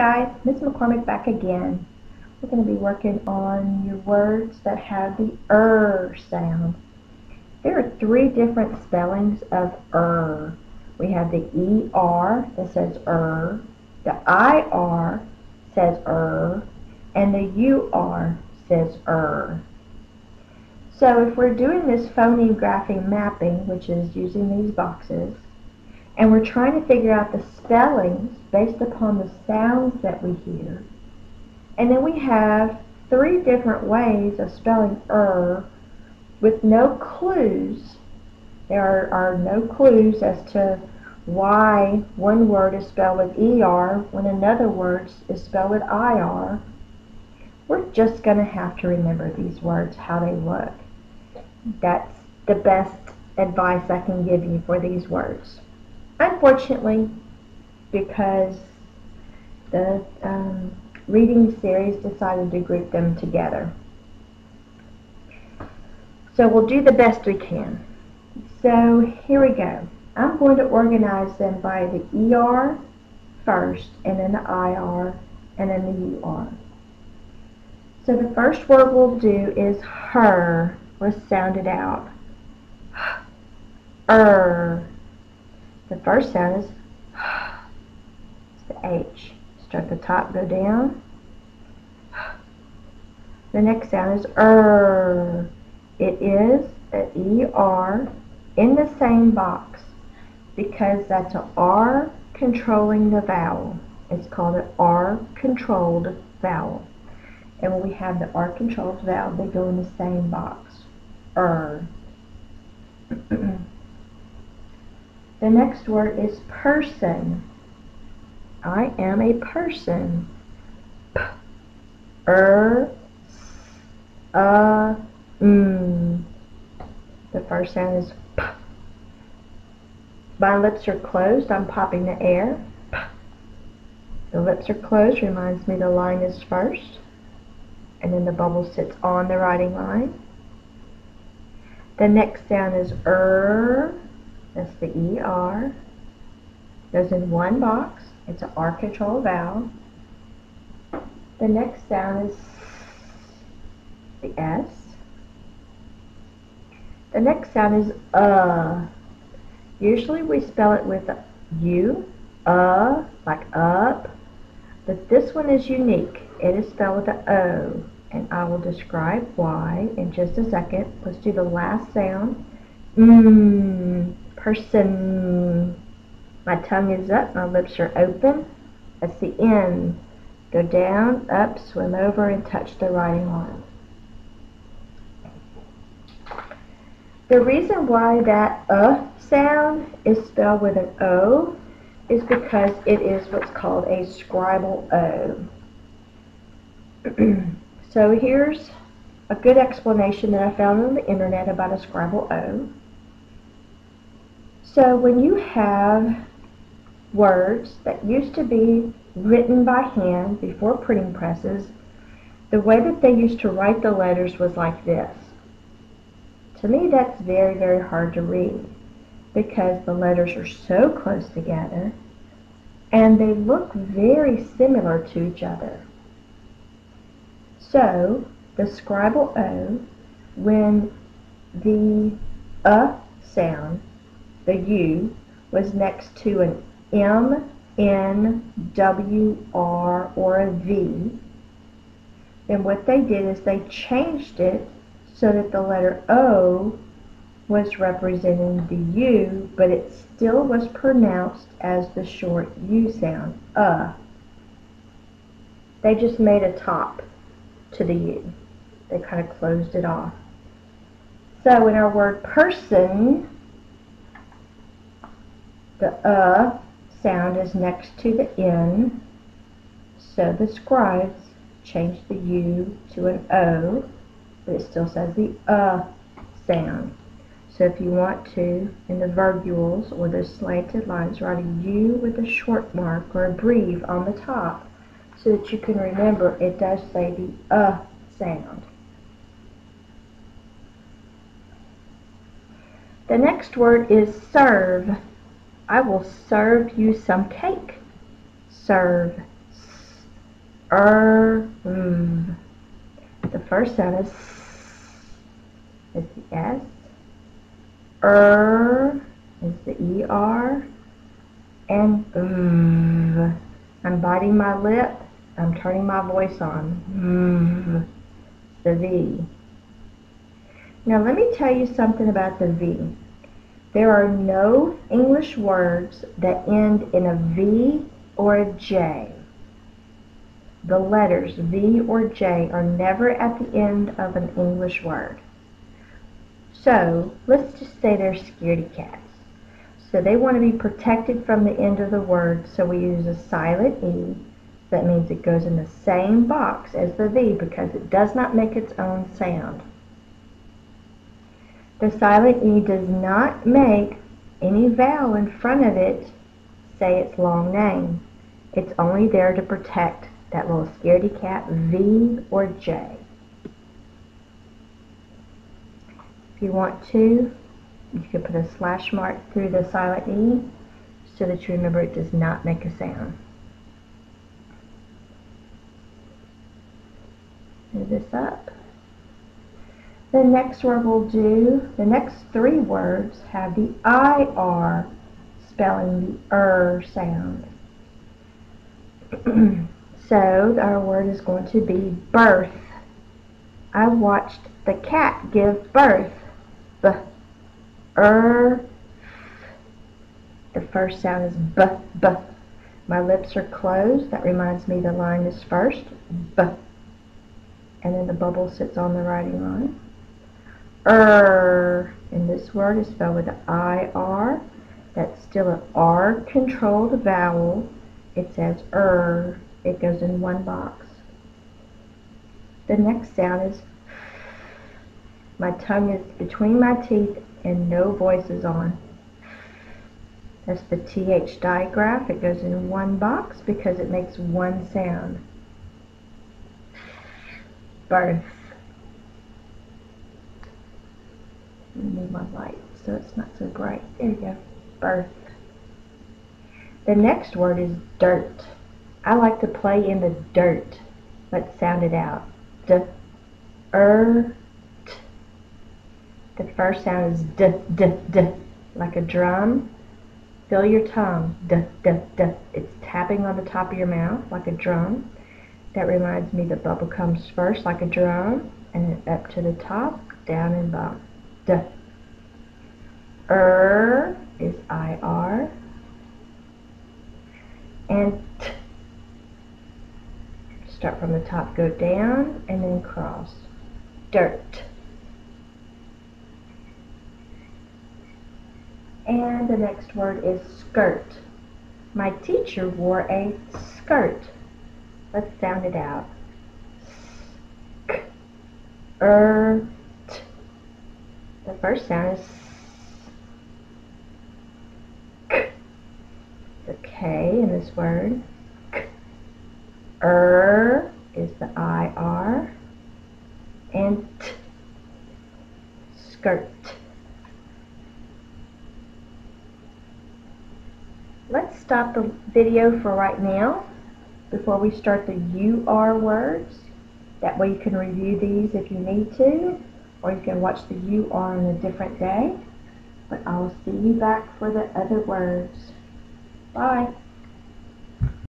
guys, Miss McCormick back again. We're going to be working on your words that have the sound. There are three different spellings of We have the ER that says the IR says and the UR says So if we're doing this phoneme grapheme mapping, which is using these boxes, and we're trying to figure out the spellings based upon the sounds that we hear, and then we have three different ways of spelling with no clues. There are no clues as to why one word is spelled with ER when another word is spelled with IR. We're just going to have to remember these words, how they look. That's the best advice I can give you for these words. Unfortunately, because the reading series decided to group them together. So we'll do the best we can. So here we go. I'm going to organize them by the ER first, and then the IR, and then the UR. So the first word we'll do is her. Let's sound it out. The first sound is it's the H. Start at the top, go down. The next sound is It is an ER in the same box because that's an R controlling the vowel. It's called an R controlled vowel. And when we have the R controlled vowel, they go in the same box. The next word is person. I am a person. The first sound is P. My lips are closed. I'm popping the air. P. The lips are closed. Reminds me the line is first. And then the bubble sits on the writing line. The next sound is That's the ER. Goes in one box. It's an R control vowel. The next sound is the S. The next sound is Usually we spell it with a U, like up. But this one is unique. It is spelled with an O. And I will describe why in just a second. Let's do the last sound. Person. My tongue is up, my lips are open. That's the N. Go down, up, swim over, and touch the writing line. The reason why that sound is spelled with an O is because it is what's called a scribal O. So here's a good explanation that I found on the internet about a scribal O. So when you have words that used to be written by hand before printing presses, the way that they used to write the letters was like this. To me, that's very, very hard to read because the letters are so close together and they look very similar to each other. So the scribal O, when the sound, the U, was next to an M, N, W, R, or a V, then what they did is they changed it so that the letter O was representing the U, but it still was pronounced as the short U sound, They just made a top to the U. They kind of closed it off. So in our word person, the sound is next to the N, so the scribes changed the U to an O, but it still says the sound. So if you want to, in the verbules or the slanted lines, write a U with a short mark or a breve on the top so that you can remember it does say the sound. The next word is serve. I will serve you some cake. Serve. The first sound is the S. Is the ER. And I'm biting my lip. I'm turning my voice on. The V. Now let me tell you something about the V. There are no English words that end in a V or a J. The letters V or J are never at the end of an English word. So let's just say they're scaredy cats. So they want to be protected from the end of the word, so we use a silent E. That means it goes in the same box as the V because it does not make its own sound. The silent E does not make any vowel in front of it say its long name. It's only there to protect that little scaredy cat V or J. If you want to, you can put a slash mark through the silent E so that you remember it does not make a sound. Move this up. The next word we'll do, the next three words have the IR spelling the sound. So our word is going to be birth. I watched the cat give birth. The first sound is b. My lips are closed. That reminds me the line is first. B. And then the bubble sits on the writing line. And this word is spelled with the IR. That's still an R-controlled vowel. It says It goes in one box. The next sound is, my tongue is between my teeth and no voice is on. That's the TH digraph. It goes in one box because it makes one sound. Birth. Let me move my light so it's not so bright. There you go. Birth. The next word is dirt. I like to play in the dirt. Let's sound it out. D. The first sound is d, like a drum. Feel your tongue. D. It's tapping on the top of your mouth like a drum. That reminds me the bubble comes first like a drum, and then up to the top, down and bottom. D. Is IR. And T. Start from the top, go down, and then cross. Dirt. And the next word is skirt. My teacher wore a skirt. Let's sound it out. Sk. T. The first sound is S. K. The K in this word. K. Is the IR. And T. Skirt. Let's stop the video for right now before we start the UR words. That way you can review these if you need to, or you can watch the UR on a different day. But I'll see you back for the other words. Bye.